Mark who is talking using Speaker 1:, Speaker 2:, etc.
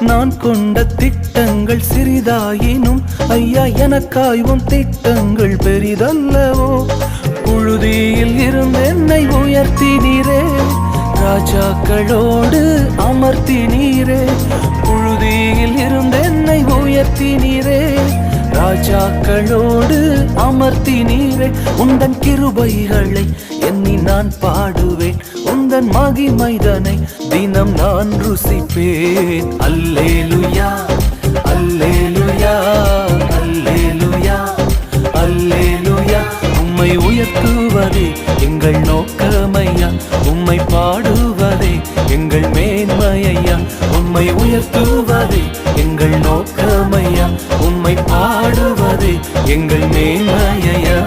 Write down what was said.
Speaker 1: நான் கொண்ட திட்டங்கள் சிறிதாயினும் ஐயா எனக்காயும் திட்டங்கள் பெரிதல்லவோ. புழுதியில் இருந்து என்னை உயர்த்தினீரே, ராஜாக்களோடு அமர்த்தினீரே. புழுதியில் இருந்து என்னை உயர்த்தினீரே, ராஜாக்களோடு அமர்த்தினீரே. உந்தன் கிருபைகளை எண்ணி நான் பாடுவேன், உந்தன் மகிமைதனை தினம் நான் ருசிப்பேன். அல்லேலுயா அல்லேலுயா அல்லேலுயா அல்லேலுயா. உம்மை உயர்த்துவதே எங்கள் நோக்கமையா, உம்மை பாடுவதே எங்கள் மேன்மையா. உம்மை உயர்த்துவதே எங்கள் நோக்கமையா, உம்மை பாடுவதே எங்கள் மேன்மையா.